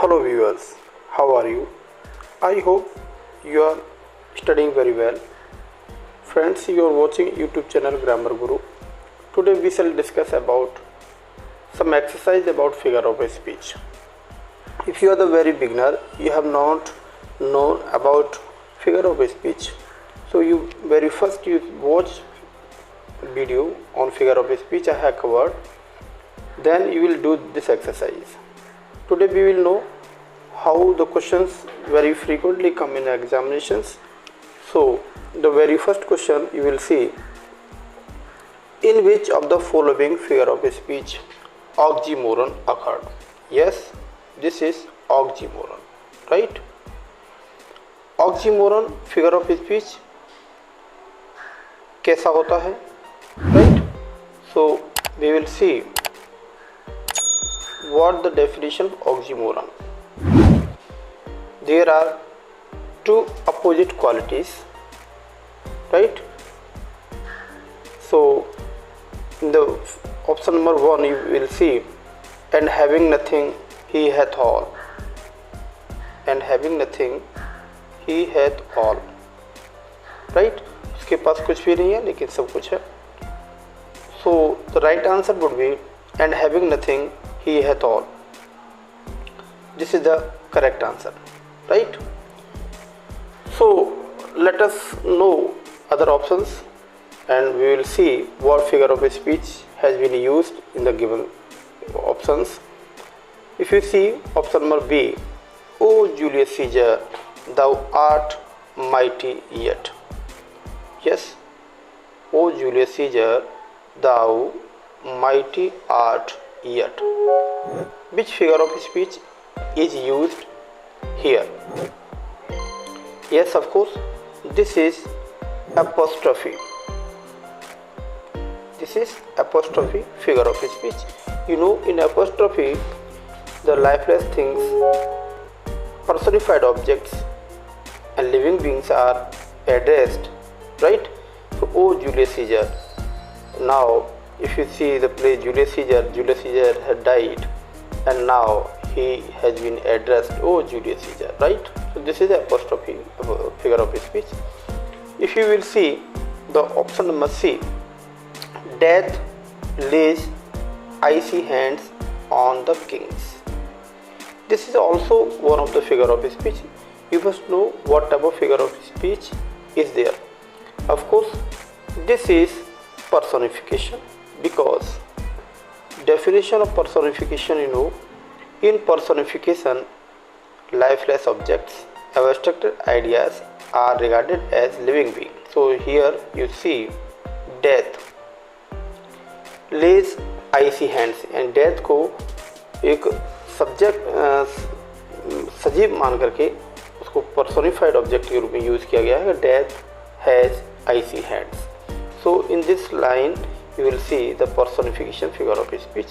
Hello viewers, how are you? I hope you are studying very well. Friends, you are watching YouTube channel Grammar Guru. Today we shall discuss about some exercise about figure of speech. If you are the very beginner, you have not known about figure of speech. So you very first you watch video on figure of speech I have covered. Then you will do this exercise. Today we will know how the questions very frequently come in examinations. So the very first question you will see, in which of the following figure of speech oxymoron occurred? Yes, this is oxymoron, right? Oxymoron figure of speech कैसा होता है, right? So we will see what the definition of oxymoron. There are two opposite qualities, right? So in the option number 1 you will see, and having nothing he hath all, and having nothing he hath all, right? उसके पास कुछ भी नहीं है लेकिन सब कुछ है. So the right answer would be, and having nothing he hath all. This is the correct answer, right? So let us know other options and we will see what figure of speech has been used in the given options. If you see option number B, O Julius Caesar, thou art mighty yet. Yes, O Julius Caesar, thou mighty art yet. Which figure of speech is used here? Yes, of course, this is apostrophe. This is apostrophe figure of speech. You know, in apostrophe, the lifeless things, personified objects and living beings are addressed, right? So, O Julius Caesar. Now, if you see the play Julius Caesar had died and now he has been addressed, Oh Julius Caesar, right? So this is apostrophe figure of speech. If you will see the option number C, death lays icy hands on the kings. This is also one of the figure of speech. You must know what type of figure of speech is there. Of course, this is personification, because definition of personification, you know, in personification, lifeless objects, abstracted ideas are regarded as living beings. So here you see death lays icy hands, and death को एक subject सजीव मान करके उसको personified object के रूप में use किया गया है. Death has icy hands. So in this line you will see the personification figure of speech.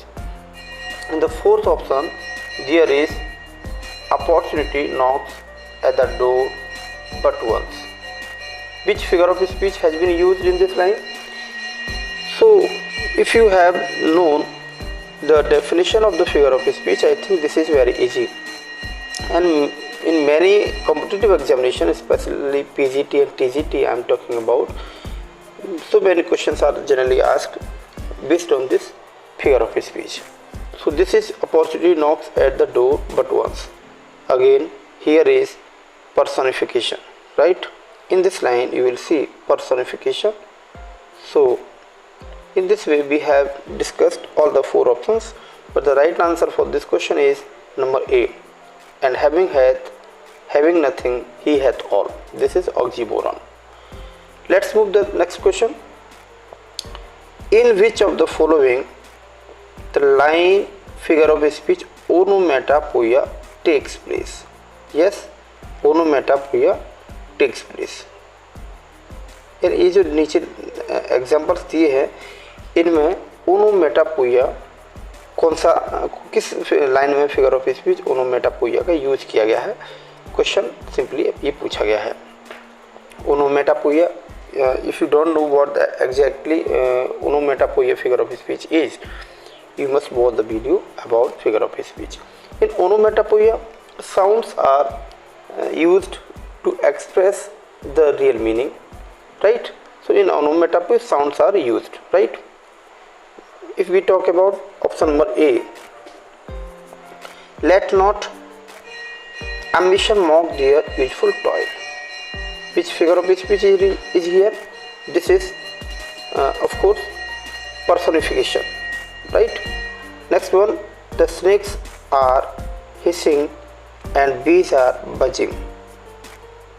In the fourth option, there is opportunity knocks at the door but once. Which figure of speech has been used in this line? So if you have known the definition of the figure of speech, I think this is very easy. And in many competitive examinations, especially PGT and TGT I am talking about, so many questions are generally asked based on this figure of speech. So this is opportunity knocks at the door but once. Again, here is personification, right? In this line you will see personification. So in this way we have discussed all the four options, but the right answer for this question is number A, and having nothing he hath all. This is oxymoron. Let's move to the next question. In which of the following the line figure of speech onomatopoeia takes place? Yes, onomatopoeia takes place. यार ये जो नीचे examples दिए हैं इनमें ओनोमेटापोइया कौन सा किस लाइन में फिगर ऑफ स्पीच ओनोमेटापोइया का यूज किया गया है, क्वेश्चन सिंपली ये पूछा गया है. ओनोमेटापोइया, if you don't know what exactly onomatopoeia figure of speech is, you must watch the video about figure of speech. In onomatopoeia, sounds are used to express the real meaning, right? So in onomatopoeia sounds are used, right? If we talk about option number A, let not ambition mock their useful toil. Which figure of speech is here? This is of course personification, right? Next one, the snakes are hissing and bees are buzzing.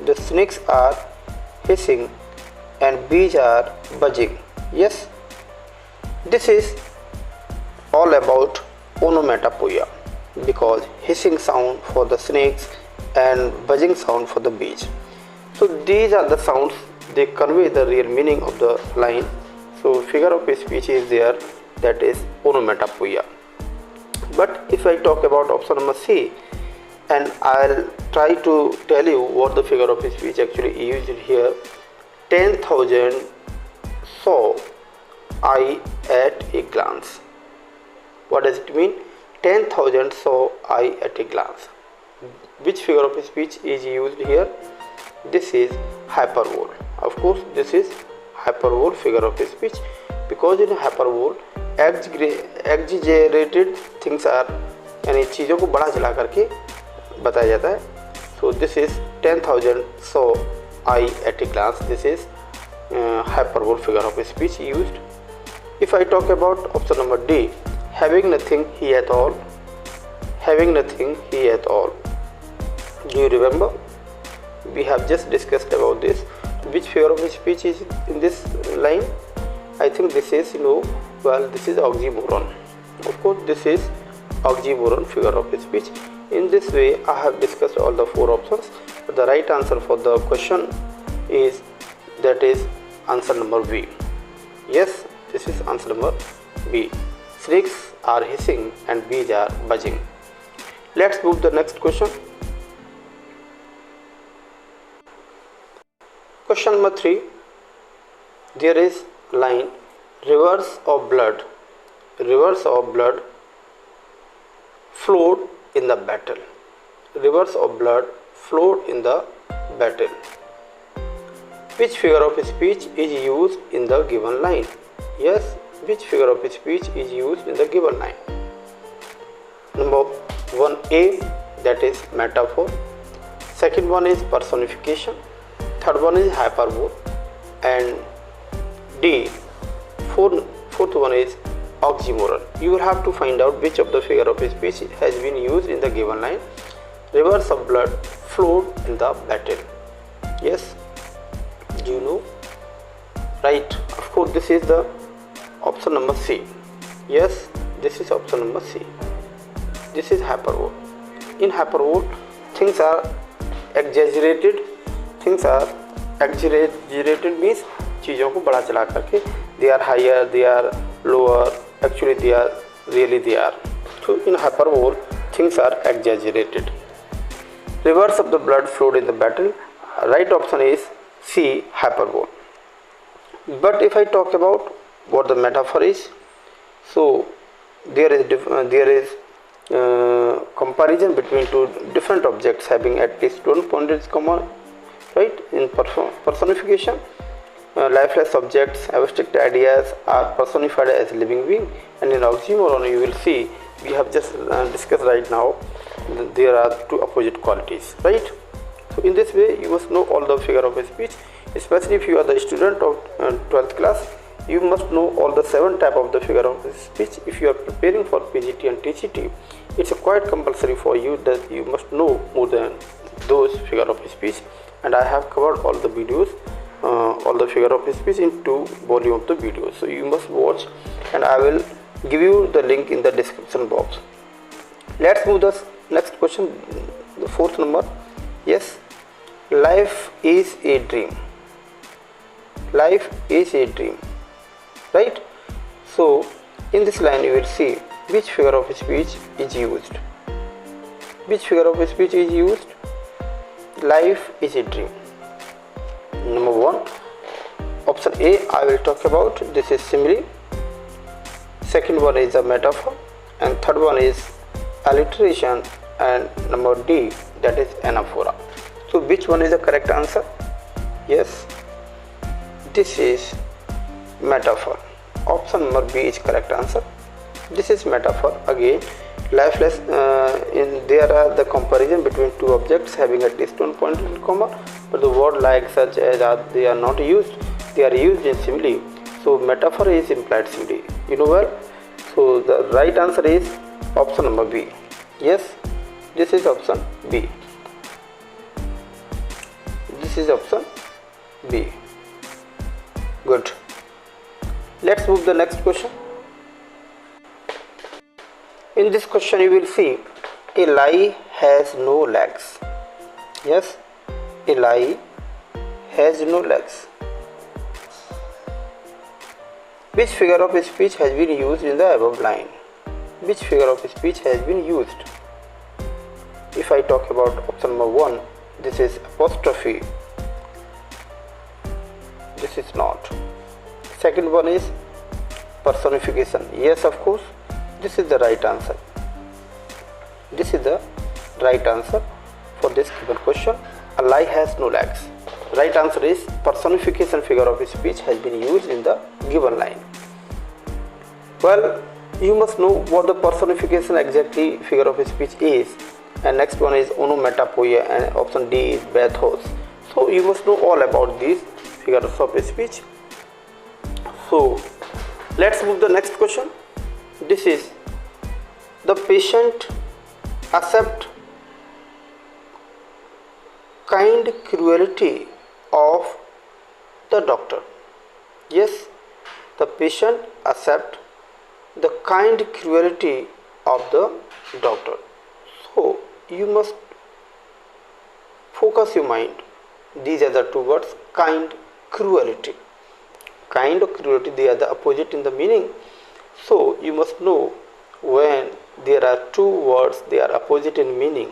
The snakes are hissing and bees are buzzing. Yes, this is all about onomatopoeia, because hissing sound for the snakes and buzzing sound for the bees. So these are the sounds, they convey the real meaning of the line. So figure of speech is there, that is onomatopoeia. But if I talk about option number C, and I'll try to tell you what the figure of speech actually used here. 10,000 saw I at a glance. What does it mean? 10,000 saw I at a glance. Which figure of speech is used here? This is hyperbole. Of course, this is hyperbole figure of speech, because in hyperbole exaggerated things are, यानी चीज़ों को बड़ा चला करके बताया जाता है. So this is 10,000 saw I at a glance. This is hyperbole figure of speech used. If I talk about option number D, having nothing he at all. Having nothing he at all. Do you remember? We have just discussed about this. Which figure of speech is in this line? I think this is, this is oxymoron. Of course, this is oxymoron figure of speech. In this way, I have discussed all the four options. The right answer for the question is, that is answer number B. Yes, this is answer number B. Snakes are hissing and bees are buzzing. Let's move to the next question. Question number 3. There is line, rivers of blood flowed in the battle. Rivers of blood flowed in the battle. Which figure of speech is used in the given line? Yes, which figure of speech is used in the given line? Number 1A, that is metaphor. Second one is personification. Third one is hyperbole. And D, fourth one is oxymoron. You will have to find out which of the figure of speech has been used in the given line. Rivers of blood flowed in the battle. Yes, do you know? Right, of course, this is the option number C. Yes, this is option number C. This is hyperbole. In hyperbole, things are exaggerated. Things are exaggerated means चीज़ों को बड़ा चला करके, they are higher, they are lower, actually they are, really they are. So in hyperbole, things are exaggerated. Rivers of the blood flowed in the battle. Right option is C, hyperbole. But if I talk about what the metaphor is, so there is comparison between two different objects having at least one point is common, right? In personification, lifeless objects, abstract ideas are personified as living being, and in oxymoron you will see, we have just discussed right now, there are two opposite qualities, right? So in this way you must know all the figure of speech, especially if you are the student of 12th class. You must know all the 7 type of the figure of speech. If you are preparing for PGT and TGT, it's quite compulsory for you that you must know more than those figure of speech. And I have covered all the videos, all the figure of speech in 2 volume of the videos. So you must watch, and I will give you the link in the description box. Let's move the next question, the 4th number. Yes, life is a dream. Life is a dream. Right? So in this line you will see which figure of speech is used. Which figure of speech is used? Life is a dream. Number 1, option A I will talk about. This is simile. Second one is a metaphor, and third one is alliteration, and number D, that is anaphora. So which one is the correct answer? Yes, this is metaphor. Option number B is correct answer. This is metaphor. Again, lifeless, there are the comparison between two objects having at least one point in common, but the word like such as they are not used, they are used in simile. So metaphor is implied simile, you know well. So the right answer is option number B. Yes, this is option B. This is option B. Good. Let's move the next question. In this question you will see a lie has no legs. Yes, a lie has no legs. Which figure of speech has been used in the above line? Which figure of speech has been used? If I talk about option number 1, this is apostrophe. This is not. Second one is personification. Yes, of course, this is the right answer. This is the right answer for this given question. A lie has no legs. Right answer is personification figure of speech has been used in the given line. Well, you must know what the personification exactly figure of speech is. And next one is onomatopoeia, and option D is bathos. So you must know all about these figures of speech. So let's move the next question. This is the patient accept kind cruelty of the doctor. Yes, the patient accept the kind cruelty of the doctor. So you must focus your mind. These are the two words, kind, cruelty. Kind of cruelty, they are the opposite in the meaning. So you must know when there are two words, they are opposite in meaning,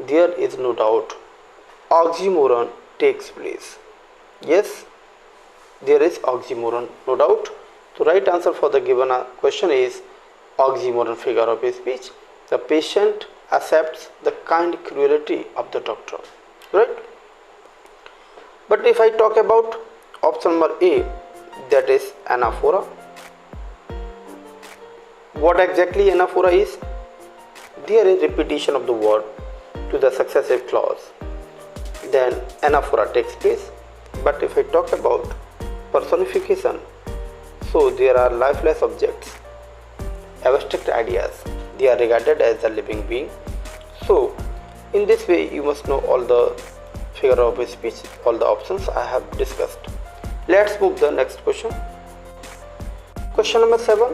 there is no doubt oxymoron takes place. Yes, there is oxymoron, no doubt. So right answer for the given question is oxymoron figure of speech. The patient accepts the kind cruelty of the doctor, right? But if I talk about option number A, that is anaphora. What exactly anaphora is? There is repetition of the word to the successive clause, then anaphora takes place. But if I talk about personification, so there are lifeless objects, abstract ideas, they are regarded as a living being. So in this way you must know all the figure of speech, all the options I have discussed. Let's move the next question. Question number 7.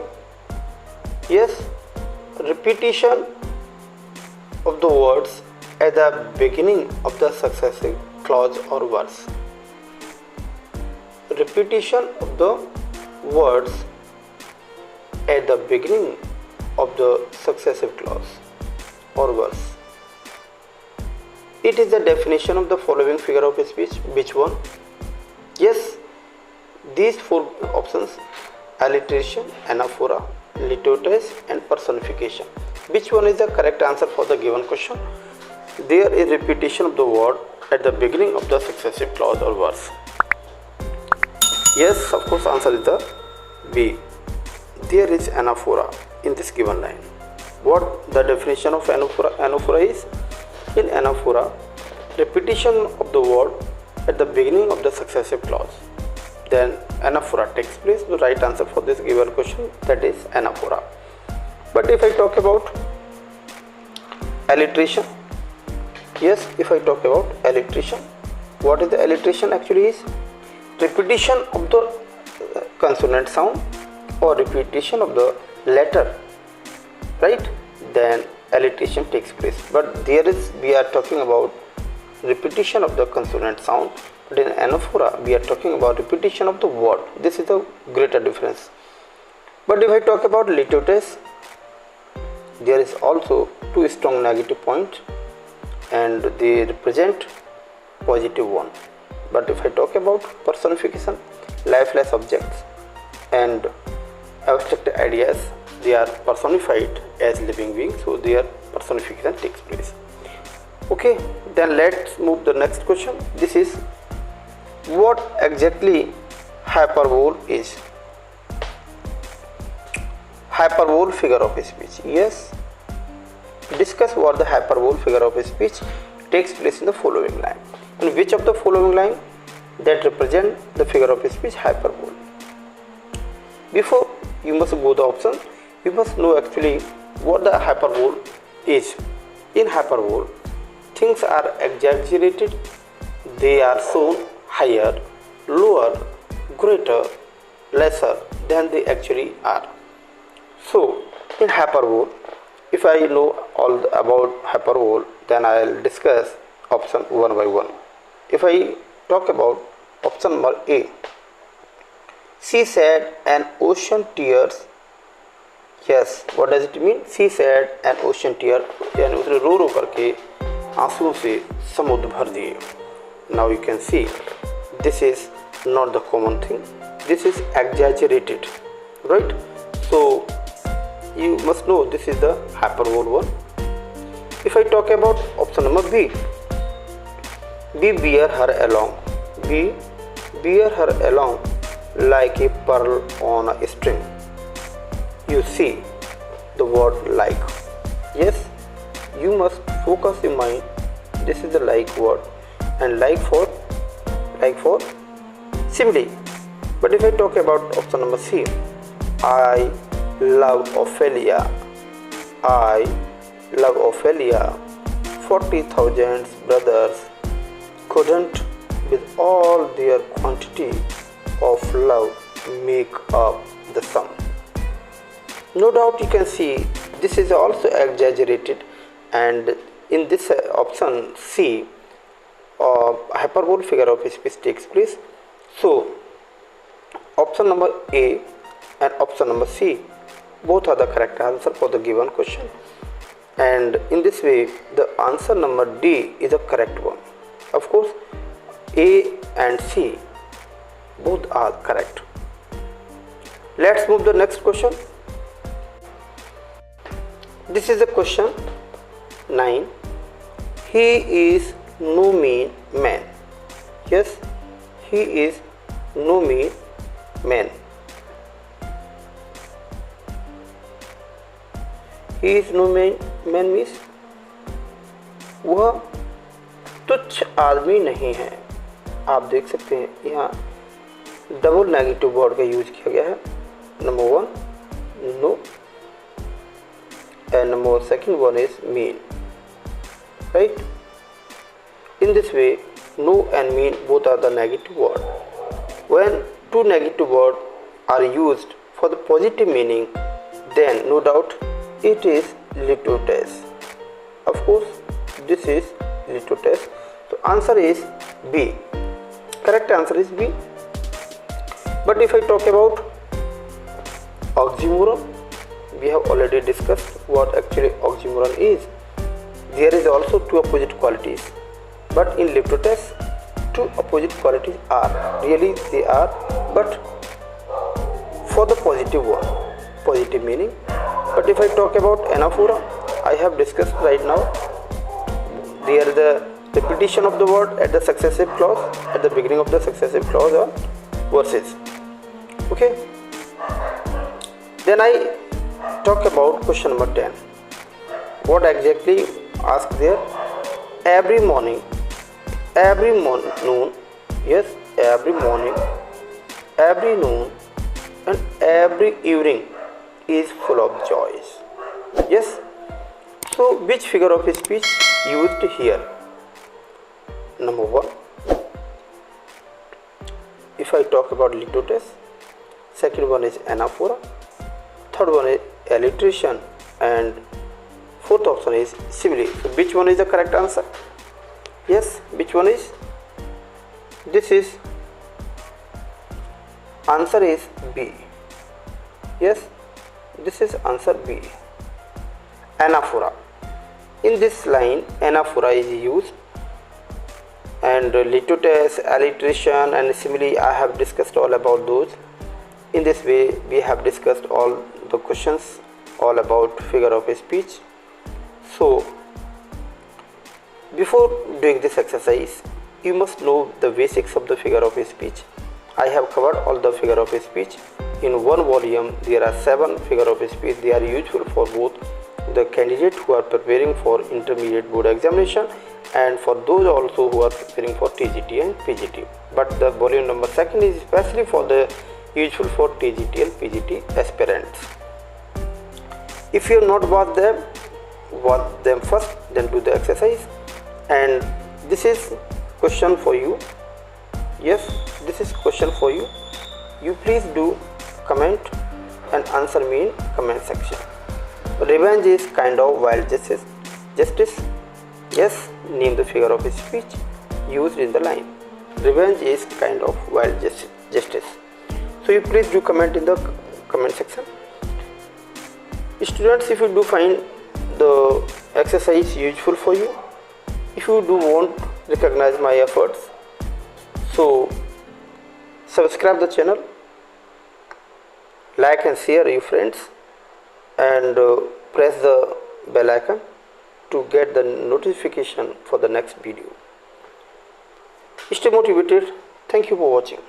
Yes, repetition of the words at the beginning of the successive clause or verse. Repetition of the words at the beginning of the successive clause or verse. It is the definition of the following figure of speech. Which one? Yes, these four options: alliteration, anaphora, litotes and personification. Which one is the correct answer for the given question? There is repetition of the word at the beginning of the successive clause or verse. Yes, of course, answer is the B. There is anaphora in this given line. What the definition of anaphora? Anaphora is, in anaphora, repetition of the word at the beginning of the successive clause. Then anaphora takes place. The right answer for this given question, that is anaphora. But if I talk about alliteration, yes, if I talk about alliteration, what is the alliteration actually is? Repetition of the consonant sound or repetition of the letter, right? Then alliteration takes place. But there is, we are talking about repetition of the consonant sound, but in anaphora we are talking about repetition of the word. This is a greater difference. But if I talk about litotes, there is also two strong negative points and they represent positive one. But if I talk about personification, lifeless objects and abstract ideas, they are personified as living beings, so their personification takes place. Okay, then let's move the next question. This is, what exactly hyperbole is? Hyperbole figure of speech. Yes, discuss what the hyperbole figure of speech takes place in the following line. In which of the following line that represent the figure of speech hyperbole? Before you must go the option, you must know actually what the hyperbole is. In hyperbole, things are exaggerated, they are shown higher, lower, greater, lesser than they actually are. So in hyperbole, if I know all about hyperbole, then I will discuss option one by one. If I talk about option number A, she said an ocean tears. Yes, what does it mean? She said an ocean tear, यानी उसने रो रो करके आंसुओं से समुद्र भर दिए. Now you can see this is not the common thing. This is exaggerated, right? So you must know this is the hyperbole one. If I talk about option number B, we bear her along. We bear her along like a pearl on a string. You see the word like. Yes, you must focus your mind. This is the like word, and like for simile. But if I talk about option number C, I love Ophelia. I love Ophelia. 40,000 brothers couldn't, with all their quantity of love, make up the sum. No doubt you can see this is also exaggerated, and in this option C, hyperbole figure of speech takes place. So option number A and option number C both are the correct answer for the given question, and in this way the answer number D is the correct one. Of course, A and C both are correct. Let's move the next question. This is the question 9. He is no mean man. Yes, he is no mean man. He is no mean man means वह तुच्छ आदमी नहीं है. आप देख सकते हैं यहाँ डबल नेगेटिव वर्ड का यूज किया गया है. Number one no, and number second one is mean, right? In this way, no and mean both are the negative word. When two negative words are used for the positive meaning, then no doubt it is litotes. Of course, this is litotes. So answer is B. Correct answer is B. But if I talk about oxymoron, we have already discussed what actually oxymoron is. There is also two opposite qualities, but in litotes two opposite qualities are, really they are, but for the positive one, positive meaning. But if I talk about anaphora, I have discussed right now. There is the repetition of the word at the successive clause, at the beginning of the successive clause or verses. Okay, then I talk about question number 10. What exactly asked there? Every morning, every noon, yes, every morning, every noon, and every evening is full of joys. Yes. So which figure of speech used here? Number one, if I talk about litotes, second one is anaphora, third one is alliteration, and fourth option is simile. So which one is the correct answer? Yes, which one is? This is answer is B. Yes, this is answer B. Anaphora. In this line, anaphora is used, and litotes, alliteration, and simile, I have discussed all about those. In this way, we have discussed all the questions all about figure of speech. So before doing this exercise, you must know the basics of the figure of speech. I have covered all the figure of speech in one volume. There are 7 figure of speech. They are useful for both the candidate who are preparing for intermediate board examination and for those also who are preparing for TGT and PGT. But the volume number 2 is especially for the useful for TGT and PGT aspirants. If you have not watch them first, then do the exercise. And this is question for you. Yes, this is question for you. You please do comment and answer me in comment section. Revenge is kind of wild justice. Yes, name the figure of speech used in the line. Revenge is kind of wild justice. So you please do comment in the comment section. Students, if you do find the exercise useful for you, if you do want to recognize my efforts, so subscribe the channel, like and share your friends, and press the bell icon to get the notification for the next video. Stay motivated. Thank you for watching.